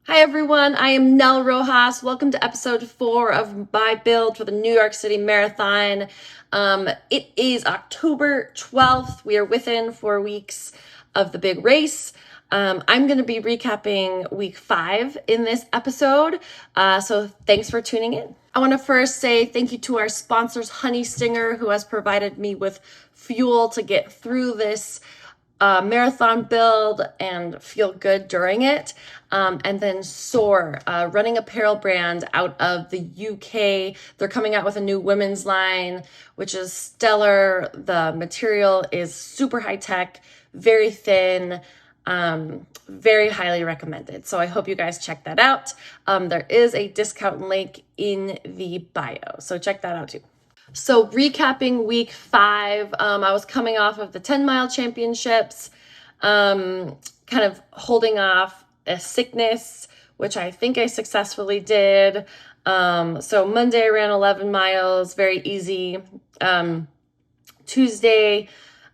Hi everyone, I am Nell Rojas. Welcome to episode 4 of my build for the New York City Marathon. It is October 12th. We are within 4 weeks of the big race. I'm going to be recapping week 5 in this episode, so thanks for tuning in. I want to first say thank you to our sponsors, Honey Stinger, who has provided me with fuel to get through this marathon build and feel good during it. And then Soar, running apparel brand out of the UK. They're coming out with a new women's line, which is stellar. The material is super high tech, very thin, very highly recommended. So I hope you guys check that out. There is a discount link in the bio, so check that out too. So recapping week 5, I was coming off of the 10-mile championships, kind of holding off a sickness, which I think I successfully did. So Monday I ran 11 miles, very easy. Tuesday,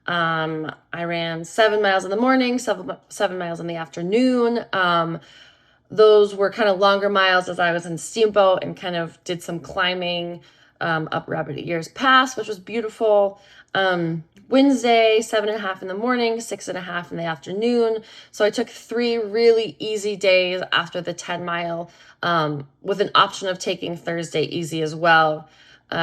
I ran 7 miles in the morning, 7 miles in the afternoon. Those were kind of longer miles as I was in Steamboat and kind of did some climbing up Rabbit Ears Pass, which was beautiful. Wednesday, 7.5 in the morning, 6.5 in the afternoon. So I took 3 really easy days after the 10-mile, with an option of taking Thursday easy as well.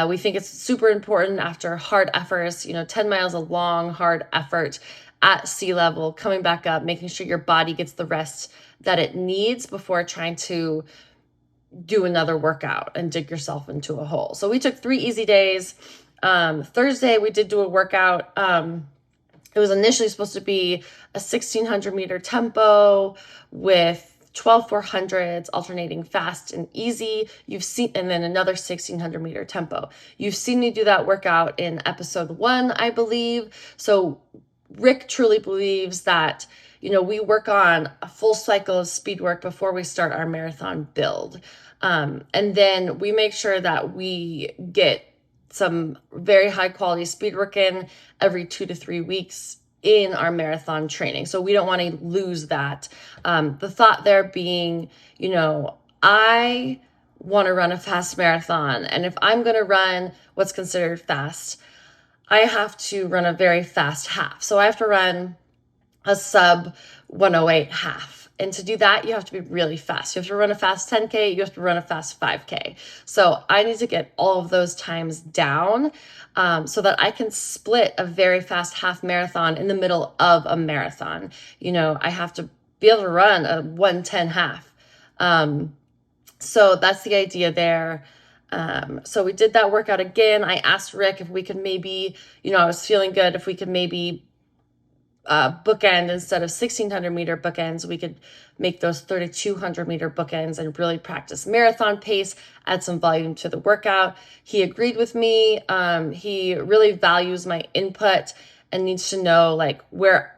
We think it's super important after hard efforts, 10 miles, a long, hard effort at sea level, coming back up, making sure your body gets the rest that it needs before trying to do another workout and dig yourself into a hole. So we took 3 easy days. Thursday, we did do a workout. It was initially supposed to be a 1,600 meter tempo with 12 400s alternating fast and easy. And then another 1,600 meter tempo. You've seen me do that workout in episode 1, I believe. So Rick truly believes that, we work on a full cycle of speed work before we start our marathon build. And then we make sure that we get some very high quality speed work in every 2 to 3 weeks in our marathon training. So we don't want to lose that. The thought there being, I want to run a fast marathon. And if I'm going to run what's considered fast, I have to run a very fast half. So I have to run a sub 108 half. And to do that, you have to be really fast. You have to run a fast 10K, you have to run a fast 5K. So I need to get all of those times down so that I can split a very fast half marathon in the middle of a marathon. I have to be able to run a 110 half. So that's the idea there. So we did that workout again. I asked Rick if we could maybe, I was feeling good, if we could maybe bookend instead of 1,600 meter bookends, we could make those 3,200 meter bookends and really practice marathon pace, add some volume to the workout. He agreed with me. He really values my input and needs to know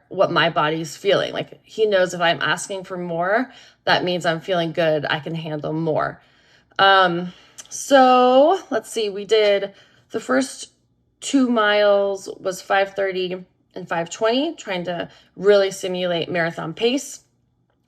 what my body's feeling. Like he knows if I'm asking for more, that means I'm feeling good. I can handle more. So let's see, we did the first 2 miles was 5:30 and 5:20, trying to really simulate marathon pace,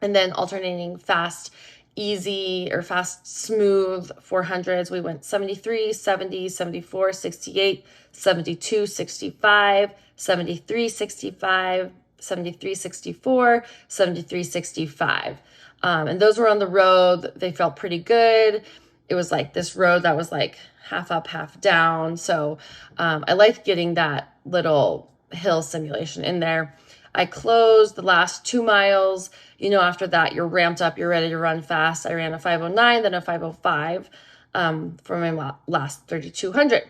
and then alternating fast, easy or fast, smooth 400s. We went 73, 70, 74, 68, 72, 65, 73, 65, 73, 64, 73, 65. And those were on the road. They felt pretty good. It was like this road that was like half up, half down. So I liked getting that little hill simulation in there. I closed the last 2 miles. After that, you're ramped up, you're ready to run fast. I ran a 5:09, then a 5:05 for my last 3,200.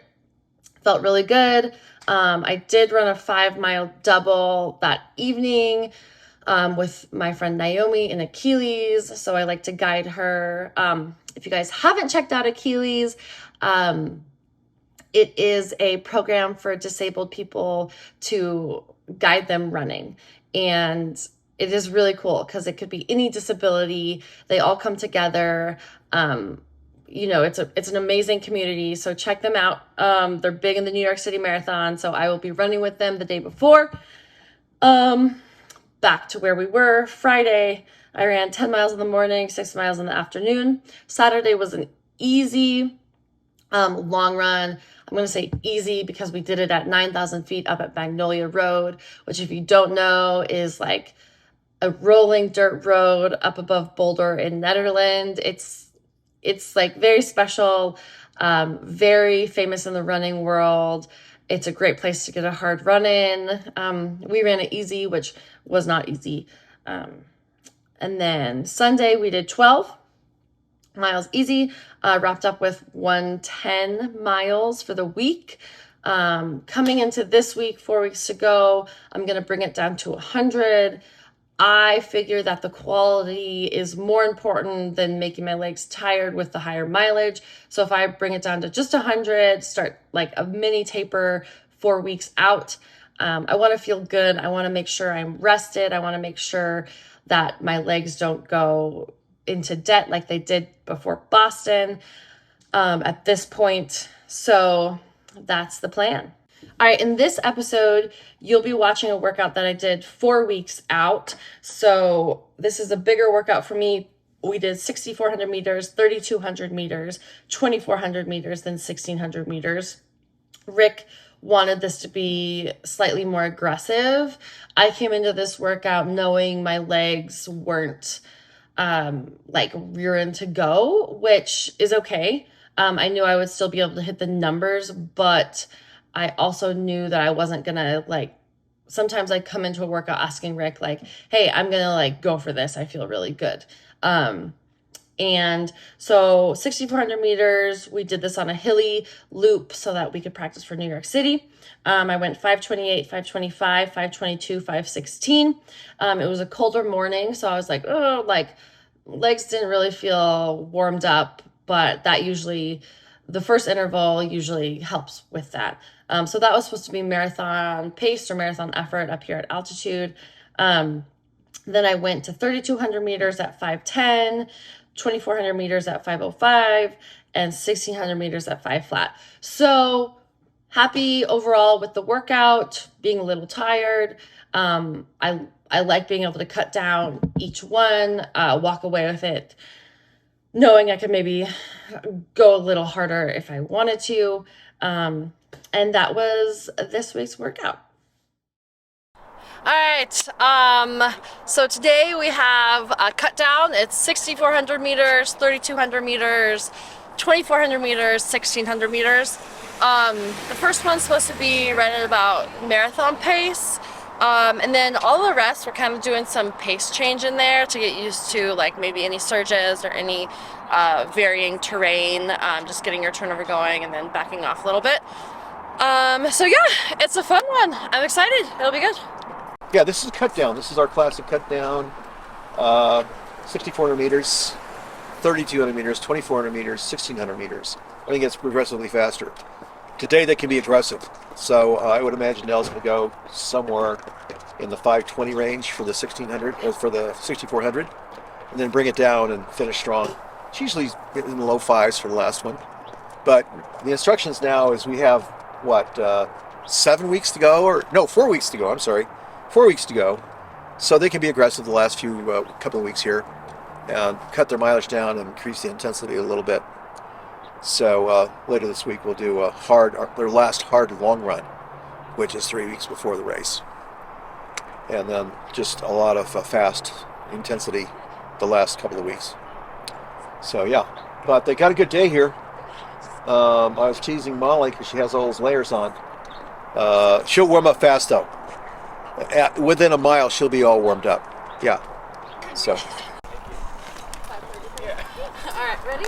Felt really good. I did run a 5-mile double that evening with my friend Naomi in Achilles. So I like to guide her. If you guys haven't checked out Achilles, it is a program for disabled people to guide them running. And it is really cool because it could be any disability. They all come together. It's an amazing community. So check them out. They're big in the New York City Marathon. So I will be running with them the day before. Back to where we were Friday. I ran 10 miles in the morning, 6 miles in the afternoon. Saturday was an easy long run. I'm going to say easy because we did it at 9,000 feet up at Magnolia Road, which if you don't know is like a rolling dirt road up above Boulder in Netherlands. It's like very special, very famous in the running world. It's a great place to get a hard run in. We ran it easy, which was not easy. And then Sunday we did 12 miles easy, wrapped up with 110 miles for the week. Coming into this week, 4 weeks to go, I'm going to bring it down to 100. I figure that the quality is more important than making my legs tired with the higher mileage. So if I bring it down to just 100, start like a mini taper 4 weeks out, I want to feel good. I want to make sure I'm rested. I want to make sure that my legs don't go into debt like they did before Boston at this point. So that's the plan. All right, in this episode, you'll be watching a workout that I did 4 weeks out. So this is a bigger workout for me. We did 6,400 meters, 3,200 meters, 2,400 meters, then 1,600 meters. Rick wanted this to be slightly more aggressive. I came into this workout knowing my legs weren't like rearing to go, which is okay. I knew I would still be able to hit the numbers, but I also knew that I wasn't gonna like, sometimes I come into a workout asking Rick like, hey, I'm gonna like go for this. I feel really good. And so 6,400 meters, we did this on a hilly loop so that we could practice for New York City. I went 5:28, 5:25, 5:22, 5:16. It was a colder morning, so I was like, oh, like legs didn't really feel warmed up, but that usually, the first interval usually helps with that. So that was supposed to be marathon pace or marathon effort up here at altitude. Then I went to 3,200 meters at 5:10, 2,400 meters at 5:05, and 1,600 meters at 5 flat. So happy overall with the workout, being a little tired. I like being able to cut down each one, walk away with it, knowing I could maybe go a little harder if I wanted to. And that was this week's workout. All right, so today we have a cut down. It's 6,400 meters, 3,200 meters, 2,400 meters, 1,600 meters. The first one's supposed to be right at about marathon pace. And then all the rest, we're kind of doing some pace change in there to get used to like maybe any surges or any varying terrain, just getting your turnover going and then backing off a little bit. So yeah, it's a fun one. I'm excited. It'll be good. Yeah, this is a cut down. This is our classic cut down. 6,400 meters, 3,200 meters, 2,400 meters, 1,600 meters. I think it's progressively faster. Today they can be aggressive. So I would imagine Nell's going to go somewhere in the 5:20 range for the 1,600, or for the 6,400, and then bring it down and finish strong. It's usually in the low fives for the last one. But the instructions now is we have, 7 weeks to go? Or no, 4 weeks to go, I'm sorry. 4 weeks to go. So they can be aggressive the last few couple of weeks here and cut their mileage down and increase the intensity a little bit. So later this week we'll do their last hard long run, which is 3 weeks before the race. And then just a lot of fast intensity the last couple of weeks. So yeah, but they got a good day here. I was teasing Molly because she has all those layers on. She'll warm up fast though. Within a mile she'll be all warmed up. Yeah. So. All right, ready?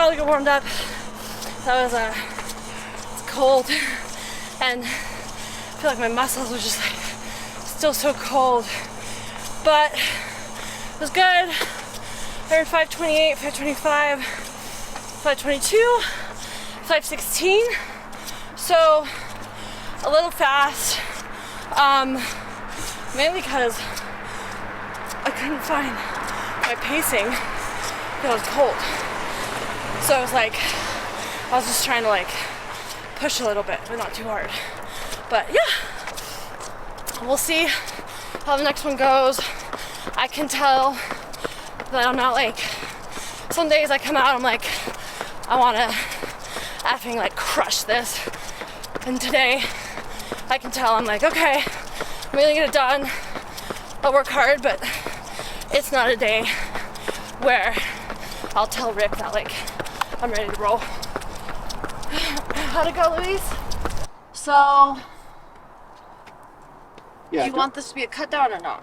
while to get warmed up. That was it's cold, and I feel like my muscles were just like still so cold, but it was good. I earned 528, 525, 522, 516. So a little fast, mainly because I couldn't find my pacing because I was cold. So I was like, I was just trying to like push a little bit, but not too hard. But yeah, we'll see how the next one goes. I can tell that I'm not like, some days I come out, I'm like, I wanna effing like crush this. And today, I can tell I'm like, okay, I'm gonna get it done. I'll work hard, but it's not a day where I'll tell Rick that like, I'm ready to roll. How'd it go, Louise? So, Yeah. do you want this to be a cut down or not?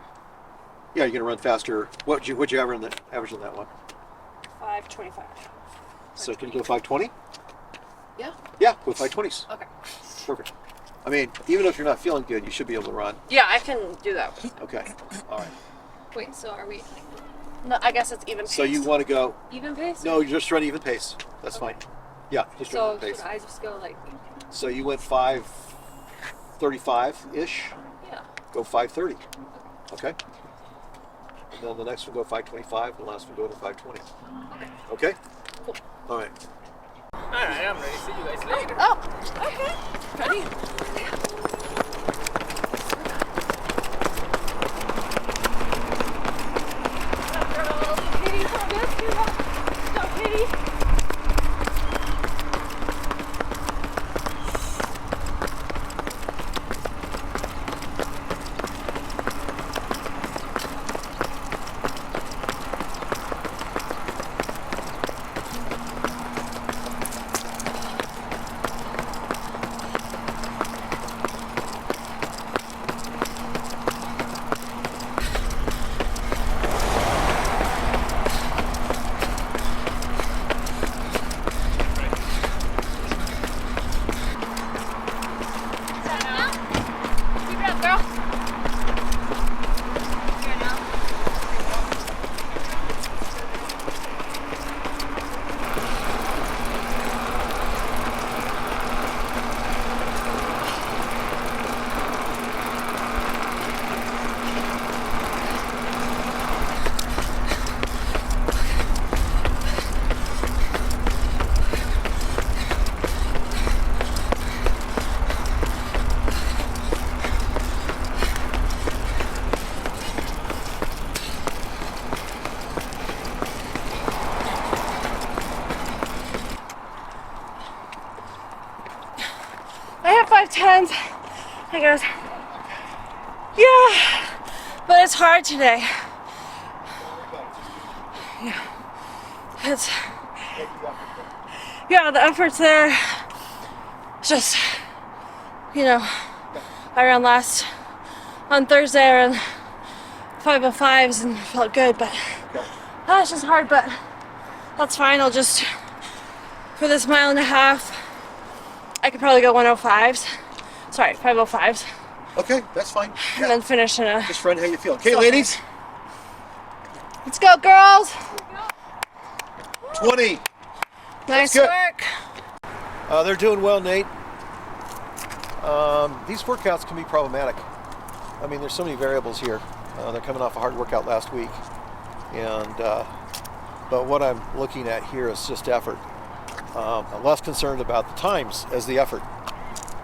Yeah, you're gonna run faster. What'd you average on that one? 525. So can you go 520? Yeah? Yeah, go 520s. Okay. Perfect. I mean, even if you're not feeling good, you should be able to run. Yeah, I can do that. Okay. All right. Wait, so are we No, I guess it's even pace. So you want to go? even pace? No, you just run even pace. That's fine. Yeah, just run So even pace. should I just go like, So you went 5:35-ish. yeah. Go 5:30. Okay. And then the next one go 5:25. The last one go to 5:20. Okay. Cool. All right. Alright, I'm ready. See you guys later. Oh, okay. Ready? I have 510s. He goes, yeah, but it's hard today. Yeah, it's, yeah, the effort's there. It's just, you know, I ran last on Thursday, I ran 505s and felt good, but it's just hard, but that's fine. I'll just, for this mile and a half, I could probably go 105s. Sorry, 505s. Okay, that's fine. And then finish in a... Just run how you feel. Okay, ladies. Let's go, girls! 20. Nice good. work. They're doing well, Nate. These workouts can be problematic. I mean, there's so many variables here. They're coming off a hard workout last week, and but what I'm looking at here is just effort. I'm less concerned about the times as the effort,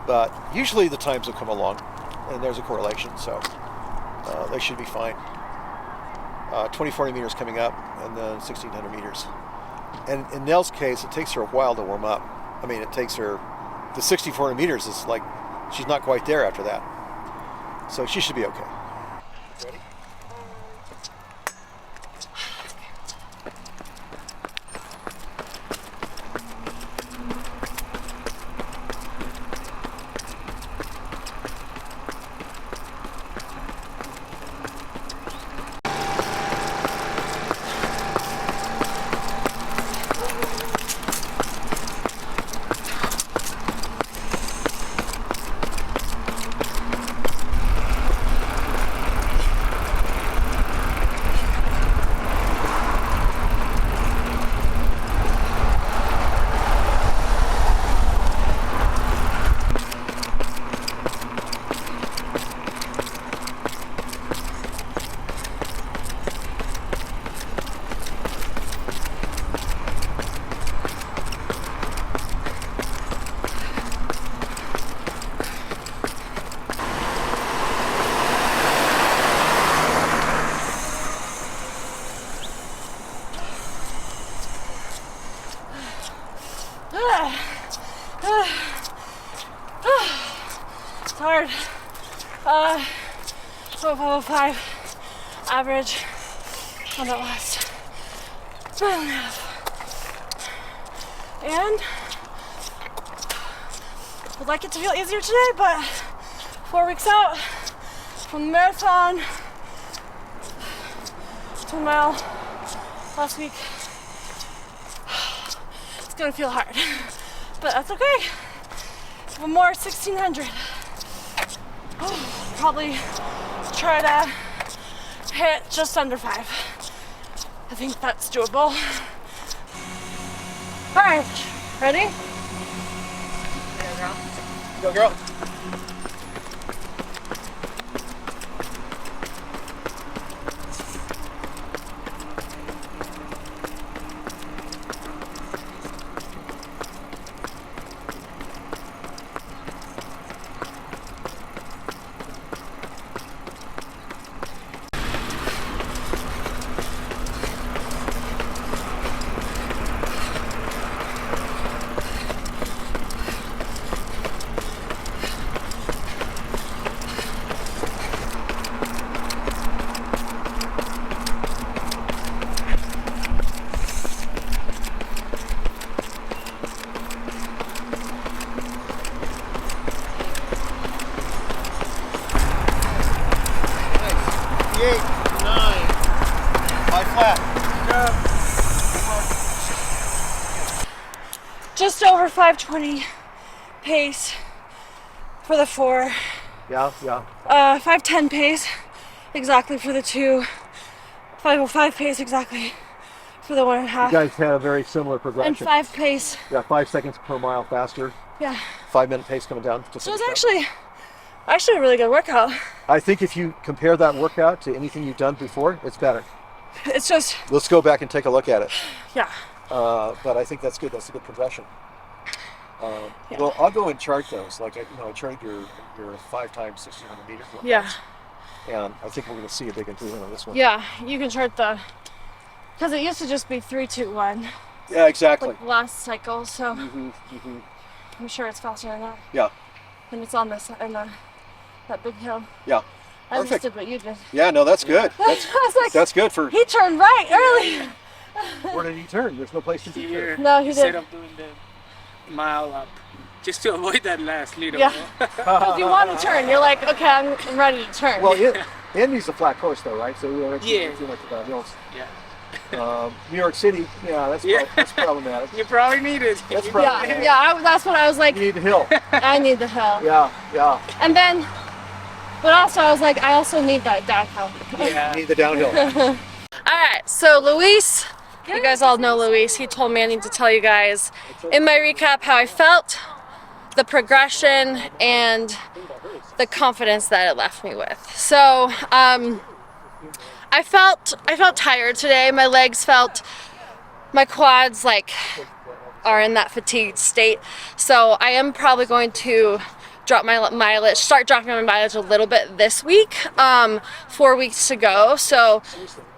but usually the times will come along, and there's a correlation, so they should be fine. 2400 meters coming up, and then 1600 meters. And in Nell's case, it takes her a while to warm up. I mean, it takes her, the 6400 meters is like, she's not quite there after that. So she should be okay. Ready? hard. So 505 average on that last mile and a half. And would like it to feel easier today, but 4 weeks out from the marathon, 1 mile last week. It's gonna feel hard, but that's okay. One more 1600. Probably try to hit just under 5. I think that's doable. All right, ready? Go, girl. Just over 520 pace for the 4. Yeah. 510 pace exactly for the 2. 505 pace exactly for the 1.5. You guys had a very similar progression. And 5 pace. Yeah, 5 seconds per mile faster. Yeah. 5-minute pace coming down. So it's actually a really good workout. I think if you compare that workout to anything you've done before, it's better. It's just, Let's go back and take a look at it. yeah. But I think that's good. That's a good progression. Yeah. Well, I'll go and chart those. Like, I charted your 5 times 1600 meters. Yeah. And I think we're going to see a big improvement on this one. Yeah, you can chart because it used to just be 3, 2, 1. Yeah, exactly. Like last cycle, so I'm sure it's faster than that. Yeah. And it's on this and that big hill. Yeah. I just Perfect. did what you did. Yeah, no, that's good. I was like, That's good for. he turned right early. Where did he turn? There's no place to turn. Here, No, he instead didn't. of doing the mile up, just to avoid that last little. Yeah. Because you want to turn. You're like, okay, I'm ready to turn. Well, Indy's a flat course, though, right? So we don't Yeah. too much about hills. Yeah. New York City, yeah, that's problematic. You probably need it. That's probably that's what I was like, you need the hill. I need the hill. Yeah. And then, but also I was like, I also need that downhill. Yeah. You need the downhill. All right, so Luis, you guys all know Luis. He told me I need to tell you guys in my recap how I felt, the progression, and the confidence that it left me with. So, I felt tired today. My legs felt, my quads are in that fatigued state. So I am probably going to start dropping my mileage a little bit this week. 4 weeks to go. So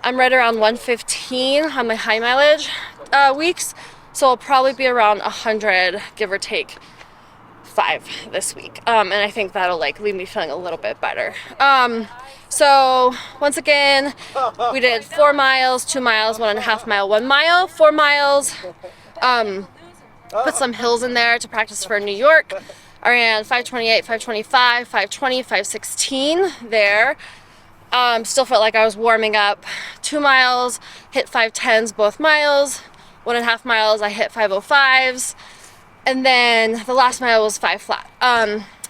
I'm right around 115 on my high mileage weeks. So I'll probably be around 100, give or take 5 this week. And I think that'll leave me feeling a little bit better. So once again, we did 4 miles, 2 miles, 1.5 mile, 1 mile, 4 miles. Put some hills in there to practice for New York. I ran 528, 525, 520, 516 there. Still felt like I was warming up. 2 miles, hit 510s both miles. 1.5 miles, I hit 505s. And then the last mile was 5 flat.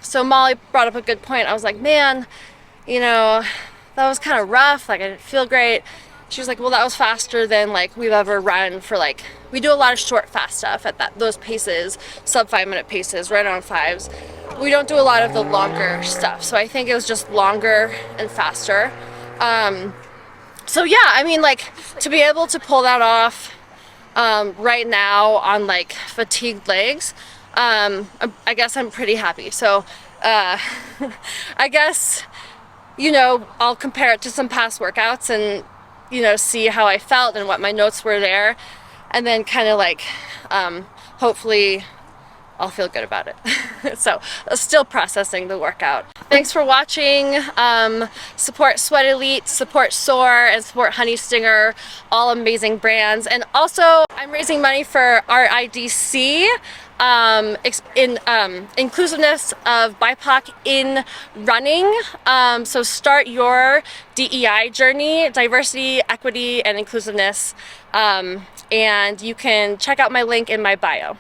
So Molly brought up a good point. I was like, man, that was kind of rough. I didn't feel great. She was like, well, that was faster than we've ever run for we do a lot of short, fast stuff at those paces, sub 5-minute paces, right on 5s. We don't do a lot of the longer stuff. So I think it was just longer and faster. So yeah, I mean, to be able to pull that off right now on fatigued legs, I guess I'm pretty happy. So I guess, I'll compare it to some past workouts and, see how I felt and what my notes were there. And then kind of hopefully I'll feel good about it. So still processing the workout. Thanks for watching. Support Sweat Elite, support SOAR, and support Honey Stinger, all amazing brands. And also I'm raising money for RIDC, in inclusiveness of BIPOC in running. So start your DEI journey, diversity, equity, and inclusiveness. And you can check out my link in my bio.